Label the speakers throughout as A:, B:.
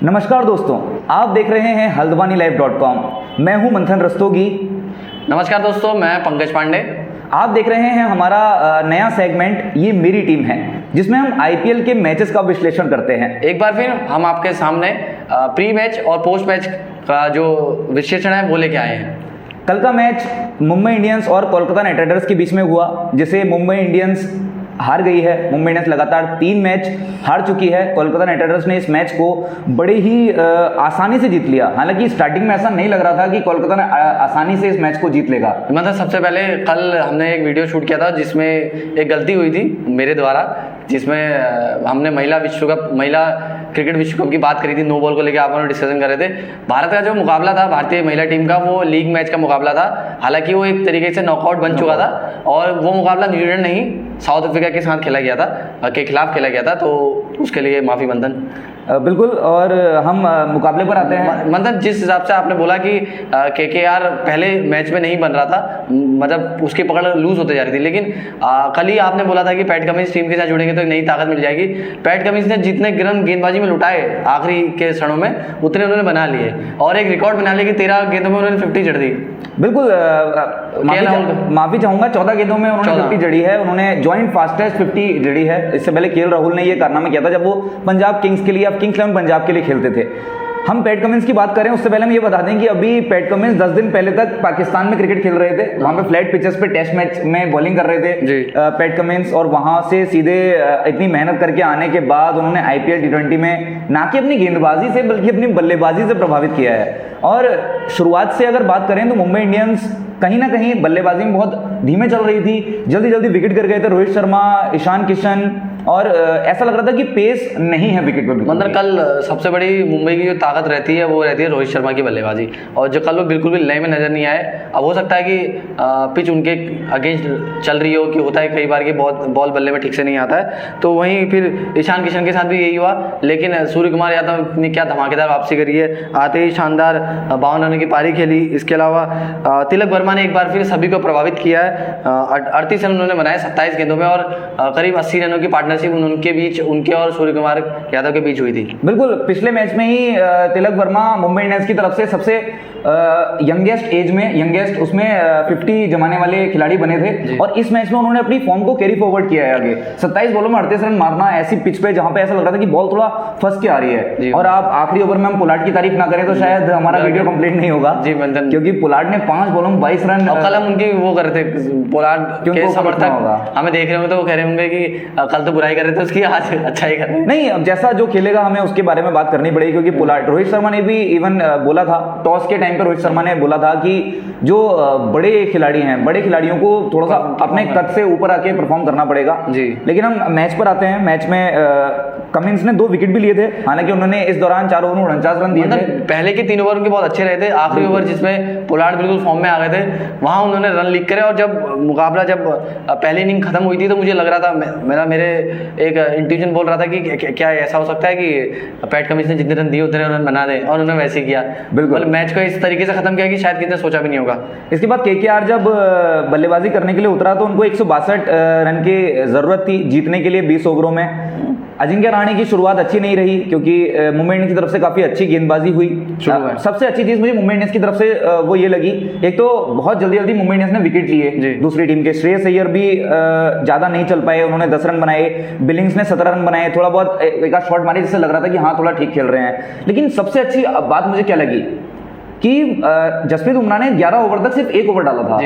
A: नमस्कार दोस्तों, आप देख रहे हैं हल्द्वानीलाइव.com। मैं हूं मंथन रस्तोगी।
B: नमस्कार दोस्तों, मैं पंकज पांडे।
A: आप देख रहे हैं हमारा नया सेगमेंट ये मेरी टीम है, जिसमें हम आईपीएल के मैचेस का विश्लेषण करते हैं।
B: एक बार फिर हम आपके सामने प्री मैच और पोस्ट मैच का जो विश्लेषण है वो लेके आए हैं।
A: कल का मैच मुंबई इंडियंस और कोलकाता नाइट राइडर्स के बीच में हुआ, जिसे मुंबई इंडियंस हार गई है। मुंबई इंडियंस लगातार 3 मैच हार चुकी है। कोलकाता नाइट राइडर्स ने इस मैच को बड़े ही आसानी से जीत लिया। हालांकि स्टार्टिंग में ऐसा नहीं लग रहा था कि कोलकाता आसानी से इस मैच को जीत लेगा।
B: मतलब सबसे पहले कल हमने एक वीडियो शूट किया था जिसमें एक गलती हुई थी मेरे द्वारा, जिसमें हमने महिला क्रिकेट विश्व कप की बात करी थी। नो बॉल को लेकर आप लोग डिस्कशन कर रहे थे। भारत का जो मुकाबला था भारतीय महिला टीम का, वो लीग मैच का मुकाबला था। हालांकि वो एक तरीके से नॉकआउट बन चुका था और वो मुकाबला न्यूजीलैंड नहीं, साउथ अफ्रीका के साथ खेला गया था, के खिलाफ खेला गया था। तो उसके लिए माफी मंथन।
A: बिल्कुल। और हम मुकाबले पर आते हैं।
B: मतलब जिस हिसाब से आपने बोला कि केकेआर पहले मैच में नहीं बन रहा था, मतलब उसकी पकड़ लूज होते जा रही थी, लेकिन कल ही आपने बोला था कि पैट कमिंस टीम के साथ जुड़ेंगे तो एक नई ताकत मिल जाएगी। पैट कमिंस ने जितने रन गेंदबाजी में लुटाए आखिरी के क्षणों में, उतने उन्होंने बना लिए और एक रिकॉर्ड बना लिया कि 13 गेंदों में उन्होंने 50 जड़ दी।
A: बिल्कुल। माफी चाहूंगा, 14 गेंदों में उन्होंने 50 जड़ी है। उन्होंने ज्वाइंट फास्टेस्ट 50 जड़ी है। इससे पहले केएल राहुल ने यह कारनामा किया था जब वो पंजाब किंग्स के लिए, अब किंग्स 11 पंजाब के लिए खेलते थे। हम पैट कमिंस की बात करें उससे पहले हम ये बता दें कि अभी पैट कमिंस 10 दिन पहले तक पाकिस्तान में क्रिकेट खेल रहे थे। वहां पे फ्लैट पिचेस पे टेस्ट मैच में बॉलिंग कर रहे थे पैट कमिंस, और वहां से सीधे इतनी मेहनत करके आने के बाद उन्होंने आईपीएल T20 में ना कि अपनी गेंदबाजी से बल्कि अपनी बल्लेबाजी से प्रभावित किया है। और शुरुआत से अगर बात करें तो मुंबई इंडियंस कहीं ना कहीं बल्लेबाजी में बहुत धीमे चल रही थी। जल्दी जल्दी विकेट गिर गए थे रोहित शर्मा, ईशान किशन, और ऐसा लग रहा था कि पेस नहीं है विकेट पर।
B: मतलब कल सबसे बड़ी मुंबई की जो ताकत रहती है वो रहती है रोहित शर्मा की बल्लेबाजी, और जो कल वो बिल्कुल भी लय में नजर नहीं आए। अब हो सकता है कि पिच उनके अगेंस्ट चल रही हो, कि होता है कई बार कि बहुत बॉल बल्ले में ठीक से नहीं आता है। तो वहीं फिर ईशान किशन के साथ भी यही हुआ, लेकिन सूर्य कुमार यादव ने क्या धमाकेदार वापसी करी है। आते ही शानदार 52 रनों की पारी खेली। इसके अलावा तिलक वर्मा ने एक बार फिर सभी को प्रभावित किया है। 38 रन उन्होंने बनाए 27 गेंदों में, और करीब 80 रनों की पार्टनरशिप उनके बीच, उनके और सूर्य कुमार यादव के बीच हुई थी।
A: बिल्कुल। पिछले मैच में ही तिलक वर्मा मुंबई इंडियंस की तरफ से सबसे यंगेस्ट उसमें 50 जमाने वाले खिलाड़ी बने थे, और इस मैच में उन्होंने अपनी फॉर्म को कैरी फॉरवर्ड किया है आगे। 27 बॉलों में 38 रन मारना ऐसी पिच पे जहां पे ऐसा लग रहा था कि बॉल थोड़ा फंस के आ रही है, और आप आखिरी ओवर में हम पोलार्ड की तारीफ ना करें तो शायद हमारा वीडियो कंप्लीट नहीं होगा।
B: जी मंथन,
A: क्योंकि पोलार्ड ने 5 बॉलों में 22 रन,
B: और कल हम उनकी वो कर रहे थे, पोलार्ड के समर्थक हमें देख रहे होंगे तो वो कह रहे होंगे कि कल तो बुराई कर रहे थे उसकी, आज अच्छा ही कर रहे हैं।
A: नहीं, अब जैसा जो खेलेगा हमें उसके बारे में बात करनी पड़ेगी, क्योंकि पोलार्ड, रोहित शर्मा ने भी इवन बोला था टॉस के टाइम पर, रोहित शर्मा ने बोला था कि जो बड़े खिलाड़ी हैं, बड़े खिलाड़ियों को थोड़ा सा अपने कद से ऊपर आके परफॉर्म करना पड़ेगा जी। लेकिन हम मैच पर आते हैं। मैच में कमिंस ने 2 विकेट भी लिए थे। हालांकि उन्होंने इस दौरान 4 ओवर में 49 रन दिए थे।
B: पहले के 3 ओवर उनके बहुत अच्छे रहे थे। आखिरी ओवर जिसमें पोलार्ड बिल्कुल फॉर्म में आ गए थे, वहां उन्होंने रन लीक करे, और जब मुकाबला जब पहली इनिंग खत्म हुई थी तो मुझे लग रहा था, मेरे एक इंट्यूजन बोल रहा था कि क्या ऐसा हो सकता है कि पैट कमिंस ने जितने रन दिए उतने रन बना दें, और उन्होंने वैसे ही किया। बिल्कुल मैच को इस तरीके से खत्म किया कि शायद किसी ने सोचा भी नहीं होगा।
A: इसके बाद केकेआर जब बल्लेबाजी करने के लिए उतरा तो उनको 162 रन की जरूरत थी जीतने के लिए 20 ओवरों में। अजिंक्य रहाणे की शुरुआत अच्छी नहीं रही, क्योंकि मुंबई इंडियंस की तरफ से काफी अच्छी गेंदबाजी हुई। सबसे अच्छी चीज मुझे मुंबई इंडियंस की तरफ से वो ये लगी, एक तो बहुत जल्दी जल्दी मुंबई इंडियंस ने विकेट लिए दूसरी टीम के। श्रेयस अय्यर भी ज्यादा नहीं चल पाए, उन्होंने 10 रन बनाए। बिलिंग्स ने 17 रन बनाए। थोड़ा बहुत एक आध शॉट मारी जिससे लग रहा था कि हाँ थोड़ा ठीक खेल रहे हैं। लेकिन सबसे अच्छी बात मुझे क्या लगी कि जसप्रीत बुमराह ने 11 ओवर तक सिर्फ 1 ओवर डाला था।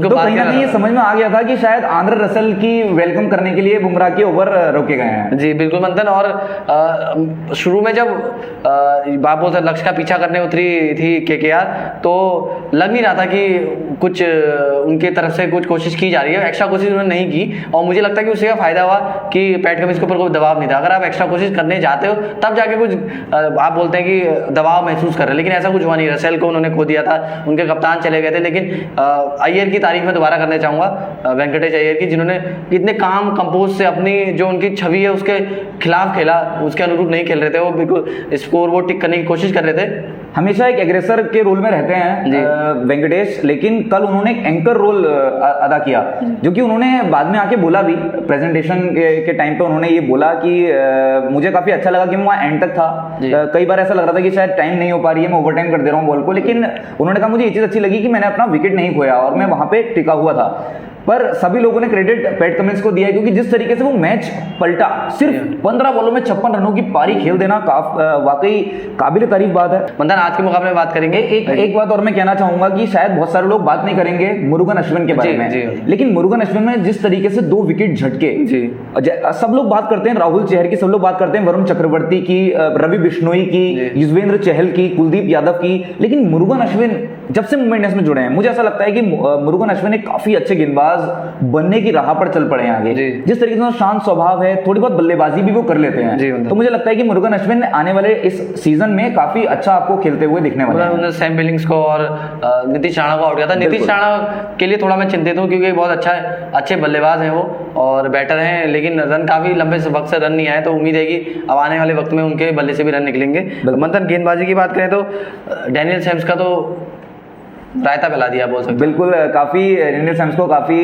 A: तो कहीं ना कहीं ये समझ में आ गया था कि शायद आंद्रे रसेल की वेलकम करने के लिए बुमराह के ओवर रोके गए हैं। जी
B: बिल्कुल मंथन। और शुरू में जब बाबू लक्ष्य का पीछा करने उतरी थी केकेआर, तो लग नहीं रहा था कि कुछ उनके तरफ से कुछ कोशिश की जा रही है। एक्स्ट्रा कोशिश उन्होंने नहीं की, और मुझे लगता है कि उससे का फायदा हुआ कि पैट कमिंस के ऊपर कोई दबाव नहीं था। अगर आप एक्स्ट्रा कोशिश करने जाते हो तब जाके कुछ आप बोलते हैं कि दबाव महसूस कर रहे हैं, लेकिन ऐसा कुछ हुआ नहीं। रसेल को उन्होंने खो दिया था, उनके कप्तान चले गए थे। लेकिन अय्यर की तारीफ मैं दोबारा करना चाहूंगा, वेंकटेश अय्यर की, जिन्होंने इतने काम कंपोज से अपनी जो उनकी छवि है उसके खिलाफ खेला, उसके अनुरूप नहीं खेल रहे थे। वो बिल्कुल स्कोर वो टिक करने की कोशिश कर रहे थे।
A: हमेशा एक एग्रेसर के रोल में रहते हैं वेंकटेश, लेकिन कल उन्होंने एक एंकर रोल अदा किया, जो कि उन्होंने बाद में आके बोला भी प्रेजेंटेशन के टाइम पे उन्होंने ये बोला कि मुझे काफी अच्छा लगा कि मैं वहाँ एंड तक था। कई बार ऐसा लग रहा था कि शायद टाइम नहीं हो पा रही है, मैं ओवर टाइम कर दे रहा हूँ बॉल को, लेकिन उन्होंने कहा मुझे ये चीज अच्छी लगी कि मैंने अपना विकेट नहीं खोया और मैं वहां पे टिका हुआ था। पर सभी लोगों ने क्रेडिट पैट कमिंस को दिया है, क्योंकि जिस तरीके से वो मैच पलटा, सिर्फ 15 बॉलों में 56 रनों की पारी खेल देना वाकई काबिल तारीफ बात है।
B: मंथन, आज के मुकाबले में बात करेंगे।
A: एक बात और मैं कहना चाहूंगा कि शायद बहुत सारे लोग बात नहीं करेंगे मुरुगन अश्विन के बारे में, लेकिन मुरुगन अश्विन में जिस तरीके से 2 विकेट झटके, सब लोग बात करते हैं राहुल चहर की, सब लोग बात करते हैं वरुण चक्रवर्ती की, रवि बिश्नोई की, युजवेंद्र चहल की, कुलदीप यादव की, लेकिन मुरुगन अश्विन जब से मुंबई इंडियंस में जुड़े हैं, मुझे ऐसा लगता है कि मुरुगन अश्विन एक काफी अच्छे गेंदबाज बनने की राह पर चल पड़े हैं आगे। जिस तरीके से शांत स्वभाव है, थोड़ी बहुत बल्लेबाजी भी वो कर लेते हैं, तो मुझे लगता है कि मुरुगन अश्विन आने वाले इस सीजन में काफी अच्छा आपको खेलते हुए दिखने वाले हैं।
B: उन्होंने सैम बिलिंग्स को और नीतीश राणा को आउट किया था। नीतीश राणा के लिए थोड़ा मैं चिंतित हूँ, क्योंकि बहुत अच्छे बल्लेबाज हैं वो और बैटर हैं, लेकिन रन काफी लंबे वक्त से रन नहीं आए, तो उम्मीद है कि अब आने वाले वक्त में उनके बल्ले से भी रन निकलेंगे। मतलब गेंदबाजी की बात करें तो डैनियल सैम्स का तो रायता फैला दिया बोल सकते।
A: बिल्कुल, काफी डैनियल सैम्स को काफी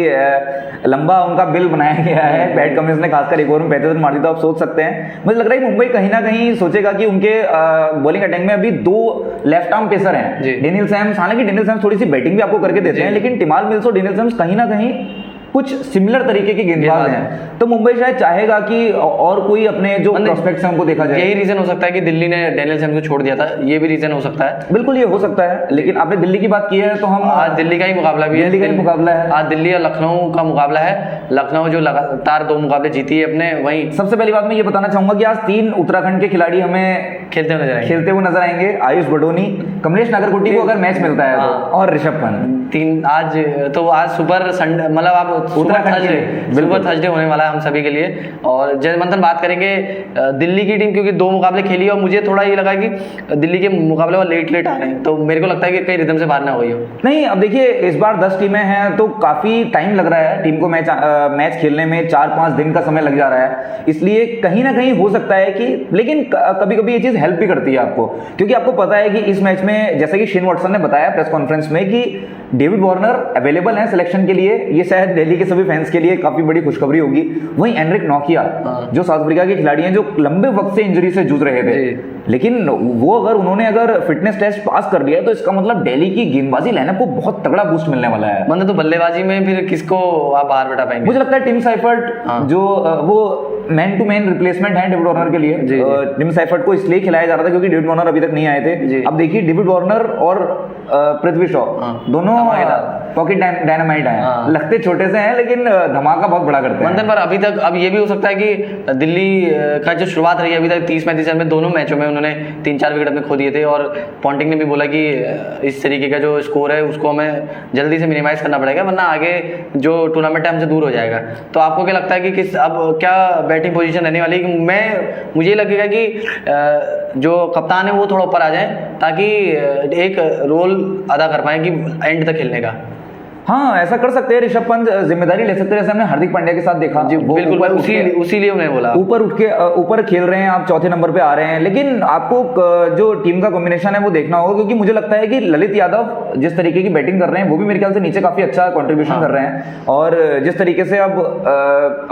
A: लंबा उनका बिल बनाया गया है पैट कमिंस ने, खासकर एक ओवर में 35 रन मार दी, तो आप सोच सकते हैं। मुझे लग रहा है कि मुंबई कहीं ना कहीं सोचेगा कि उनके बॉलिंग अटैक में अभी 2 लेफ्ट आर्म पेसर हैं, डैनियल सैम्स। हालांकि डैनियल सैम्स थोड़ी सी बैटिंग भी आपको करके देते हैं, लेकिन टिमाल मिल्स और डैनियल सैम्स कहीं ना कहीं कुछ सिमिलर तरीके के गेंदबाज हैं, तो मुंबई शायद चाहेगा कि और कोई अपने जो प्रोस्पेक्ट्स हैं उनको देखा जाए।
B: यही रीजन हो सकता है कि दिल्ली ने डैनियल सैम्स को छोड़ दिया था, ये भी रीजन हो सकता है।
A: बिल्कुल, ये हो सकता है, लेकिन आपने दिल्ली की बात की है तो हम
B: आज दिल्ली का ही मुकाबला भी है।
A: दिल्ली का ही मुकाबला है
B: आज, दिल्ली और लखनऊ का मुकाबला है। लखनऊ जो लगातार 2 मुकाबले जीती है अपने, वहीं
A: सबसे पहली बात मैं ये बताना चाहूंगा कि आज 3 उत्तराखंड के खिलाड़ी हमें
B: खेलते हुए नजर आएंगे।
A: आयुष बडोनी, कमलेश नागरकोटी को अगर मैच मिलता है तो, और ऋषभ पंत।
B: आज सुपर संडे, मतलब आप सुपर थर्सडे होने वाला है हम सभी के लिए। और जय मंथन, बात करेंगे दिल्ली की टीम, क्योंकि 2 मुकाबले खेली और मुझे थोड़ा ये लगा कि दिल्ली के मुकाबले लेट आ रहे हैं, तो मेरे को लगता है कि कहीं रिदम से बाहर ना हुई हो।
A: नहीं, अब देखिए इस बार 10 टीमें हैं तो काफी टाइम लग रहा है टीम को मैच खेलने में, 4-5 दिन का समय लग जा रहा है, इसलिए कहीं ना कहीं हो सकता है कि, लेकिन कभी कभी ये चीज हेल्प भी करती है आपको, क्योंकि आपको पता है कि इस मैच में जैसे कि शेन वॉटसन ने बताया प्रेस कॉन्फ्रेंस में कि डेविड वार्नर अवेलेबल है सिलेक्शन के लिए, ये शायद दिल्ली के सभी फैंस के लिए काफी बड़ी खुशखबरी होगी। वहीं एनरिक नोकिया जो साउथ अफ्रीका के खिलाड़ी हैं, जो लंबे वक्त से इंजरी से जूझ रहे थे, लेकिन वो उन्होंने फिटनेस टेस्ट पास कर लिया तो इसका मतलब दिल्ली की गेंदबाजी लाइनअप को बहुत तगड़ा बूस्ट मिलने वाला है।
B: मतलब तो बल्लेबाजी में फिर किसको आप बाहर बैठा पाएंगे?
A: मुझे लगता है टिम साइफर्ट जो वो मैन टू मैन रिप्लेसमेंट है डेविड वार्नर के लिए। टिम साइफर्ट को इसलिए खिलाया जा रहा था क्योंकि डेविड वार्नर अभी तक नहीं आए थे। अब देखिए डेविड वार्नर और पृथ्वी शॉ दोनों पॉकेट डायनामाइट हैं, लगते छोटे से हैं लेकिन धमाका बहुत बड़ा करते हैं।
B: मंथन, पर अभी तक अब ये भी हो सकता है कि दिल्ली का जो शुरुआत रही है अभी तक 30-35 रन में दोनों मैचों में उन्होंने 3-4 विकेट अपने खो दिए थे, और पॉन्टिंग ने भी बोला कि इस तरीके का जो स्कोर है उसको हमें जल्दी से मिनिमाइज करना पड़ेगा, वरना आगे जो टूर्नामेंट है हमसे दूर हो जाएगा। तो आपको क्या लगता है कि अब क्या बैटिंग पोजीशन रहने वाली है? मुझे लगेगा कि जो कप्तान है वो थोड़ा ऊपर आ जाए, ताकि एक रोल अदा कर पाए कि एंड तक खेलने का।
A: हाँ, ऐसा कर सकते हैं, ऋषभ पंत जिम्मेदारी ले सकते हैं, जैसे हमने हार्दिक पांड्या के साथ देखा।
B: जी बिल्कुल, उसीलिए उन्हें बोला
A: ऊपर उठ के ऊपर खेल रहे हैं, आप चौथे नंबर पे आ रहे हैं, लेकिन आपको जो टीम का कॉम्बिनेशन है वो देखना होगा, क्योंकि मुझे लगता है कि ललित यादव जिस तरीके की बैटिंग कर रहे हैं वो भी मेरे ख्याल से नीचे काफी अच्छा कंट्रीब्यूशन कर रहे हैं, और जिस तरीके से अब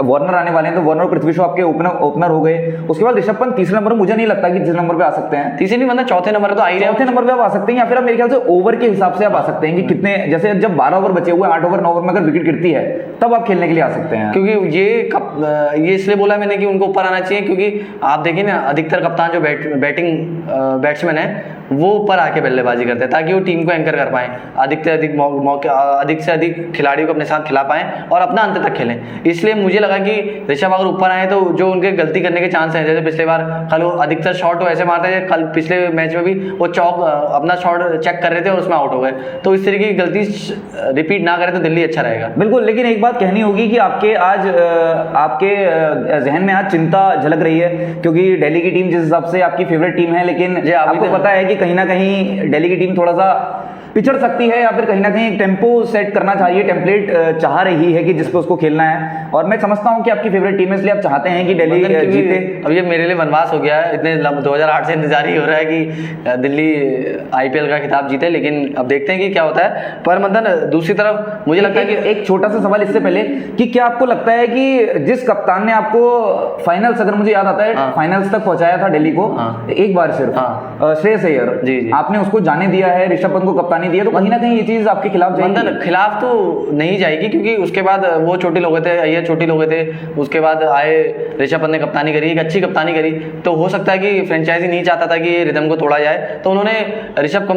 A: वार्नर आने वाले हैं तो वार्नर और पृथ्वी शॉ आपके ओपनर हो गए। उसके बाद ऋषभ पंत तीसरे नंबर, मुझे नहीं लगता कि तीसरे नंबर पे आ सकते हैं,
B: तीसरे नहीं, मतलब चौथे नंबर तो आ ही रहे हैं,
A: चौथे नंबर पे आप आ सकते हैं, या फिर आप मेरे ख्याल से ओवर के हिसाब से आप आ सकते हैं कि कितने, जैसे जब 12 ओवर बचे हुए 8 ओवर 9 ओवर में अगर विकेट गिरती है तब आप खेलने के लिए आ सकते हैं।
B: क्योंकि ये इसलिए बोला मैंने कि उनको ऊपर आना चाहिए, क्योंकि आप देखिए ना अधिकतर कप्तान जो बैट्समैन है वो ऊपर आके बल्लेबाजी करते हैं ताकि वो टीम को एंकर कर पाएं, अधिक से अधिक खिलाड़ियों को अपने साथ खिला पाएं और अपना अंत तक खेलें। इसलिए मुझे लगा कि ऋषभ अगर ऊपर आए तो जो उनके गलती करने के चांस हैं, जैसे पिछले बार कल वो अधिकतर शॉट वो ऐसे मारते थे, कल पिछले मैच में भी वो अपना शॉट चेक कर रहे थे और उसमें आउट हो गए, तो इस तरीके की गलती रिपीट ना करें तो दिल्ली अच्छा रहेगा।
A: बिल्कुल, लेकिन एक बात कहनी होगी कि आपके जहन में आज चिंता झलक रही है, क्योंकि दिल्ली की टीम जिस हिसाब से आपकी फेवरेट टीम है, लेकिन आपको पता है कि कहीं ना कहीं दिल्ली की टीम थोड़ा सा पिछड़ सकती है या फिर कहीं ना कहीं टेम्पो सेट करना चाहिए, टेम्पलेट चाह रही है कि जिस पे उसको खेलना है। और मैं समझता हूँ कि आपकी फेवरेट टीम है, इसलिए आप चाहते हैं कि दिल्ली जीते।
B: अब ये मेरे लिए वनवास हो गया है, इतने 2008 से इंतजार ही हो रहा है कि दिल्ली आईपीएल का खिताब जीते, लेकिन अब देखते हैं कि क्या होता है। पर मंथन दूसरी तरफ मुझे लगता है कि
A: एक छोटा सा सवाल इससे पहले कि क्या आपको लगता है कि जिस कप्तान ने आपको फाइनल्स, अगर मुझे याद आता है फाइनल्स तक पहुंचाया था दिल्ली को एक बार सिर्फ, श्रेयस अय्यर,
B: जी।
A: आपने उसको जाने दिया है, ऋषभ पंत को कप्तानी दी है, तो कहीं ना कहीं ये चीज आपके खिलाफ जाएगी?
B: मंथन खिलाफ तो नहीं जाएगी, क्योंकि उसके बाद वो चोटिल हो गए थे, अय्यर चोटिल हो गए थे, उसके बाद आए ऋषभ पंत ने कप्तानी करी, एक अच्छी कप्तानी करी। तो हो सकता है कि फ्रेंचाइजी नहीं चाहता था कि ये रिदम को तोड़ा जाए, तो उन्होंने ऋषभ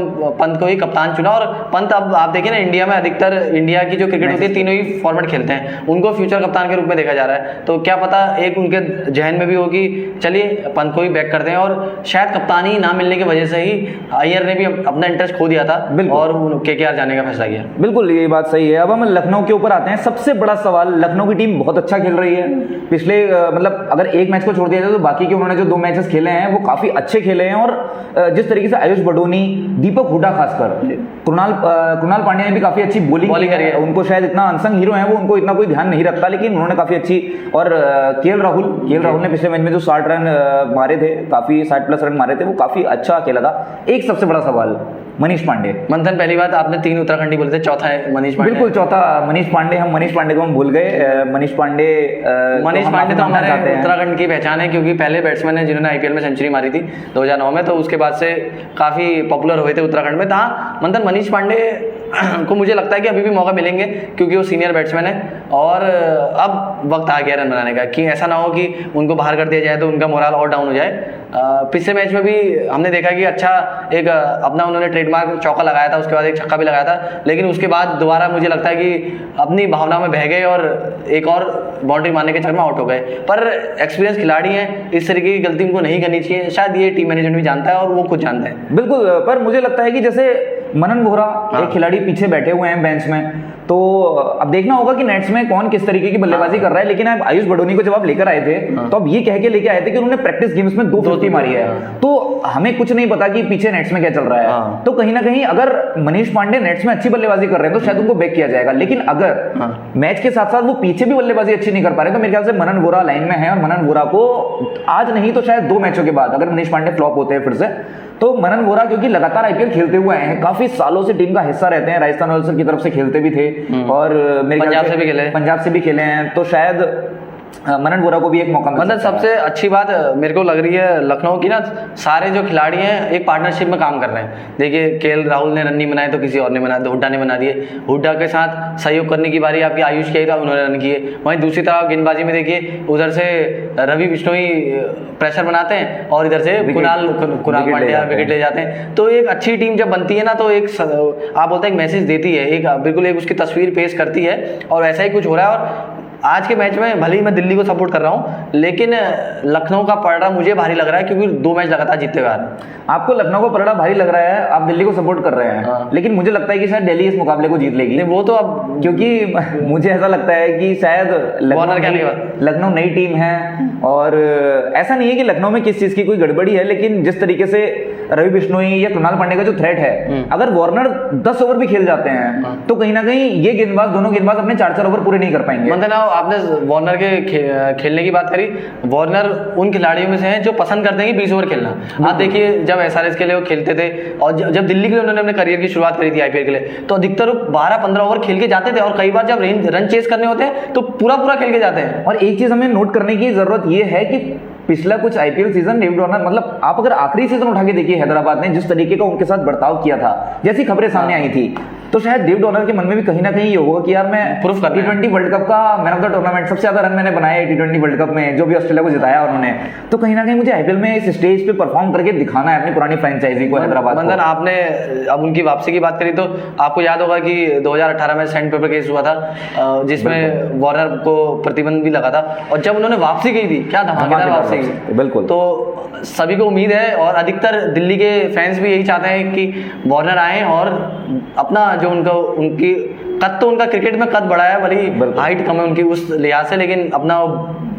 B: पंत को ही कप्तान चुना। और पंत, अब आप देखिए ना, इंडिया में अधिकतर इंडिया की जो क्रिकेट होती है तीनों ही फॉर्मेट खेलते हैं, उनको फ्यूचर कप्तान के रूप में देखा जा रहा है। तो क्या पता एक उनके जहन में भी हो कि चलिए पंत को ही बैक करते हैं, और शायद कप्तानी ना मिलने की वजह से ही अय्यर ने भी अपना इंटरेस्ट खो दिया था और केकेआर जाने का फैसला किया।
A: बिल्कुल, ये बात सही है। अब हम लखनऊ के ऊपर आते हैं। सबसे बड़ा सवाल, लखनऊ की टीम बहुत अच्छा खेल रही है पिछले, मतलब अगर एक मैच को छोड़ दिया जाए तो बाकी के उन्होंने जो 2 मैचेस खेले हैं वो काफी अच्छे खेले हैं। और जिस तरीके से आयुष बडोनी, दीपक हुडा, खासकर कृणाल पांड्या ने भी काफी अच्छी बॉलिंग करी है। उनको शायद इतना अनसंग हीरो है, वो उनको इतना कोई ध्यान नहीं रखता, लेकिन उन्होंने काफी अच्छी। और केएल राहुल ने पिछले मैच में जो 60 रन मारे थे, काफी 60+ रन मारे थे, वो काफी अच्छा खेला था। एक सबसे बड़ा सवाल, मनीष पांडे।
B: मंथन, पहली बात आपने 3 उत्तराखंडी बोले थे, चौथा है मनीष पांडे।
A: बिल्कुल, चौथा मनीष पांडे। हम मनीष पांडे को हम भूल गए। मनीष पांडे
B: तो हमारे उत्तराखंड की पहचान है, क्योंकि पहले बैट्समैन है जिन्होंने आईपीएल में सेंचुरी मारी थी 2009 में, तो उसके बाद से काफी पॉपुलर हुए थे उत्तराखंड में। हाँ मंथन, मनीष पांडे को मुझे लगता है कि अभी भी मौका मिलेंगे, क्योंकि वो सीनियर बैट्समैन है और अब वक्त आ गया रन बनाने का, कि ऐसा ना हो कि उनको बाहर कर दिया जाए तो उनका मोराल और डाउन हो जाए। पिछले मैच में भी हमने देखा कि अच्छा एक अपना उन्होंने ट्रेडमार्क चौका लगाया था, उसके बाद एक छक्का भी लगाया था, लेकिन उसके बाद दोबारा मुझे लगता है कि अपनी भावनाओं में बह गए और एक और बाउंड्री मारने के चक्कर में आउट हो गए। पर एक्सपीरियंस खिलाड़ी हैं, इस तरीके की गलती उनको नहीं करनी चाहिए, शायद ये टीम मैनेजमेंट भी जानता है और वो खुद जानते हैं।
A: बिल्कुल, पर मुझे लगता है कि जैसे मनन वोहरा एक खिलाड़ी पीछे बैठे हुए हैं बेंच में, तो अब देखना होगा कि नेट्स में कौन किस तरीके की बल्लेबाजी कर रहा है। लेकिन अब आयुष बडोनी को जब आप लेकर आए थे तो अब ये कह के लेके आए थे कि उन्होंने प्रैक्टिस गेम्स में 250 मारी है, तो हमें कुछ नहीं पता कि पीछे नेट्स में क्या चल रहा है। तो कहीं ना कहीं अगर मनीष पांडे नेट्स में अच्छी बल्लेबाजी कर रहे हैं तो शायद उनको बैक किया जाएगा, लेकिन अगर मैच के साथ साथ वो पीछे भी बल्लेबाजी अच्छी नहीं कर पा रहे तो मेरे ख्याल से मनन वोहरा लाइन में है। और मनन वोहरा को आज नहीं तो शायद 2 मैचों के बाद, अगर मनीष पांडे फ्लॉप होते हैं फिर से, तो मनन वोहरा क्योंकि लगातार आईपीएल खेलते हुए आए हैं, काफी सालों से टीम का हिस्सा रहते हैं, राजस्थान रॉयल्स की तरफ से खेलते भी थे और पंजाब से भी खेले हैं, तो शायद मनन वोहरा को भी एक मौका मिल
B: मतलब सबसे अच्छी बात मेरे को लग रही है लखनऊ की ना, सारे जो खिलाड़ी हैं एक पार्टनरशिप में काम कर रहे हैं। देखिए केएल राहुल ने रन नहीं बनाए तो किसी और ने बना दिए, हुड्डा ने बना दिए, हुड्डा के साथ सहयोग करने की बारी आपकी आयुष की आई था, उन्होंने रन किए। वहीं दूसरी तरफ गेंदबाजी में देखिए उधर से रवि बिश्नोई प्रेशर बनाते हैं और इधर से कुणाल पांड्या विकेट ले जाते हैं। तो एक अच्छी टीम जब बनती है ना तो एक आप बोलते हैं एक मैसेज देती है, एक बिल्कुल एक उसकी तस्वीर पेश करती है, और ऐसा ही कुछ हो रहा है। और आज के मैच में भले ही मैं दिल्ली को सपोर्ट कर रहा हूं, लेकिन लखनऊ का पलड़ा मुझे भारी लग रहा है, क्योंकि 2 मैच लगातार जीतते हुए आ रहे हैं।
A: आपको लखनऊ का पलड़ा भारी लग रहा है, आप दिल्ली को सपोर्ट कर रहे हैं, लेकिन मुझे लगता है कि शायद दिल्ली इस मुकाबले को जीत लेगी।
B: वो तो अब
A: क्योंकि मुझे ऐसा लगता है कि शायद लखनऊ नई टीम है, और ऐसा नहीं है कि लखनऊ में किस चीज की कोई गड़बड़ी है, लेकिन जिस तरीके से रवि बिश्नोई या कृणाल पांड्या का जो थ्रेट है, अगर वार्नर 10 ओवर भी खेल जाते हैं तो कहीं ना कहीं ये गेंदबाज, दोनों गेंदबाज अपने 4-4 ओवर पूरे नहीं कर पाएंगे।
B: मतलब आपने वार्नर के खेलने की बात करी, वार्नर उन खिलाड़ियों में से हैं जो पसंद करते हैं कि 20 ओवर खेलना। आप देखिए जब एसआरएच के लिए वो खेलते थे और जब दिल्ली के लिए उन्होंने अपने करियर की शुरुआत करी थी आईपीएल के लिए, तो अधिकतर 12-15 ओवर खेल के जाते थे, और कई बार जब रन चेस करने होते हैं तो पूरा खेल के जाते हैं।
A: और एक चीज हमें नोट करने की जरूरत यह है कि पिछला कुछ आईपीएल सीजन डेविड वार्नर, मतलब आप अगर आखिरी सीजन उठा के देखिए हैदराबाद ने जिस तरीके का उनके साथ बर्ताव किया था, जैसी खबरें सामने आई थी, तो शायद डेविड वार्नर के मन में भी कहीं ना कहीं ये होगा कि यार मैं
B: प्रूफ कर
A: T20 वर्ल्ड कप का मैन ऑफ द टूर्नामेंट, सबसे ज्यादा रन मैंने बनाए T20 वर्ल्ड कप में, जो भी ऑस्ट्रेलिया को जिताया उन्होंने, तो कहीं ना कहीं मुझे आईपीएल में इस स्टेज पे परफॉर्म करके दिखाना है अपनी पुरानी फ्रेंचाइजी को, हैदराबाद को।
B: मतलब आपने अब उनकी वापसी की बात करी तो आपको याद होगा कि 2018 में सैंड पेपर केस हुआ था, जिसमें वार्नर को प्रतिबंध भी लगा था, और जब उन्होंने वापसी की थी, क्या धमाकेदार वापसी की।
A: बिल्कुल,
B: तो सभी को उम्मीद है, और अधिकतर दिल्ली के फैंस भी यही चाहते हैं कि वार्नर आए और अपना जो उनकी कद, तो उनका क्रिकेट में कद बढ़ा है, भले हाइट कम है उनकी उस लिहाज से, लेकिन अपना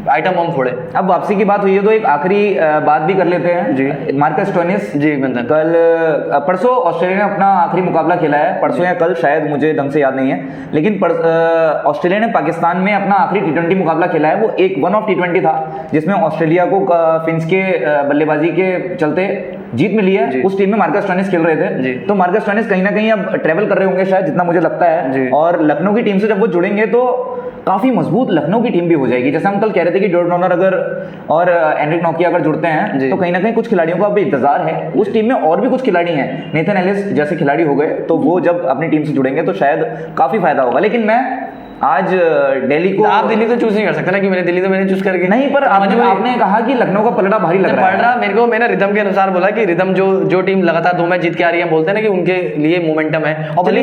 B: आइटम बम फोड़े।
A: अब वापसी की बात हुई है तो एक आखिरी बात भी कर लेते हैं
B: जी।
A: मार्कस स्टोइनिस
B: जी बंधन।
A: कल परसों ऑस्ट्रेलिया ने अपना आखिरी मुकाबला खेला है, परसों या कल शायद, मुझे ढंग से याद नहीं है, लेकिन ऑस्ट्रेलिया ने पाकिस्तान में अपना आखिरी टी20 मुकाबला खेला है। वो एक वन ऑफ टी20 था जिसमें ऑस्ट्रेलिया को फिंच के बल्लेबाजी के चलते जीत मिली है। उस टीम में मार्कस स्टोइनिस खेल रहे थे, तो मार्कस स्टोइनिस कहीं ना कहीं अब ट्रेवल कर रहे होंगे शायद, जितना मुझे लगता है, और लखनऊ की टीम से जब वो जुड़ेंगे तो काफी मजबूत लखनऊ की टीम भी हो जाएगी। जैसे हम कल कह रहे थे कि जॉर्डन नॉनर अगर और एनरिक नोकिया अगर जुड़ते हैं तो कहीं ना कहीं कुछ खिलाड़ियों का अभी इंतजार है। उस टीम में और भी कुछ खिलाड़ी हैं, नेथन एलिस जैसे खिलाड़ी हो गए, तो वो जब अपनी टीम से जुड़ेंगे तो शायद काफी फायदा होगा। लेकिन मैं आज दिल्ली को,
B: आप दिल्ली तो चूज नहीं कर सकते ना कि मैंने दिल्ली तो मैंने चूज करके
A: नहीं, पर आपने कहा कि लखनऊ का पलड़ा भारी लग रहा है।
B: मेरे को मैंने रिदम के अनुसार बोला कि रिदम जो टीम लगातार 2 मैच जीत के आ रही है, बोलते हैं ना कि उनके लिए मोमेंटम है। और भले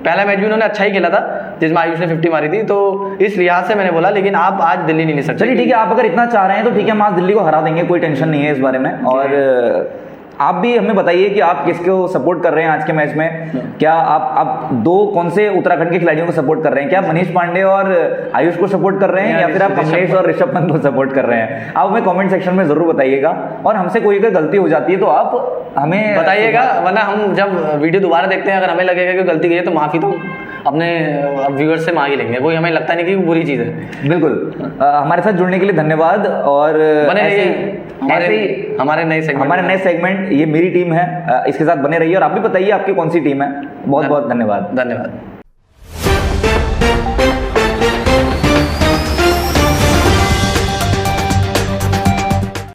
B: पहला मैच भी उन्होंने अच्छा ही खेला था जिसमें आयुष ने 50 मारी थी, तो इस लिहाज से मैंने बोला, लेकिन आप आज दिल्ली नहीं ले सकते।
A: चलिए ठीक है, आप अगर इतना चाह रहे हैं तो ठीक है, हम आज दिल्ली को हरा देंगे, कोई टेंशन नहीं है इस बारे में। और आप भी हमें बताइए कि आप किसको सपोर्ट कर रहे हैं आज के मैच में। क्या आप दो कौन से उत्तराखंड के खिलाड़ियों को सपोर्ट कर रहे हैं? क्या मनीष पांडे और आयुष को सपोर्ट कर रहे हैं या फिर आप कमलेश और ऋषभ पंत को सपोर्ट कर रहे हैं? आप हमें कमेंट सेक्शन में जरूर बताइएगा, और हमसे कोई अगर गलती हो जाती है तो आप हमें
B: बताइएगा, वरना हम जब वीडियो दोबारा देखते हैं अगर हमें लगेगा कि गलती की है तो माफी तो अपने व्यूअर्स से मांग ही लेंगे, कोई हमें लगता नहीं कि बुरी चीज़ है।
A: बिल्कुल, हमारे साथ जुड़ने के लिए धन्यवाद। और
B: बने रहिए हमारे नए सेगमेंट,
A: ये मेरी टीम है, इसके साथ बने रहिए। और आप भी बताइए आपकी कौन सी टीम है। बहुत बहुत धन्यवाद।
B: धन्यवाद।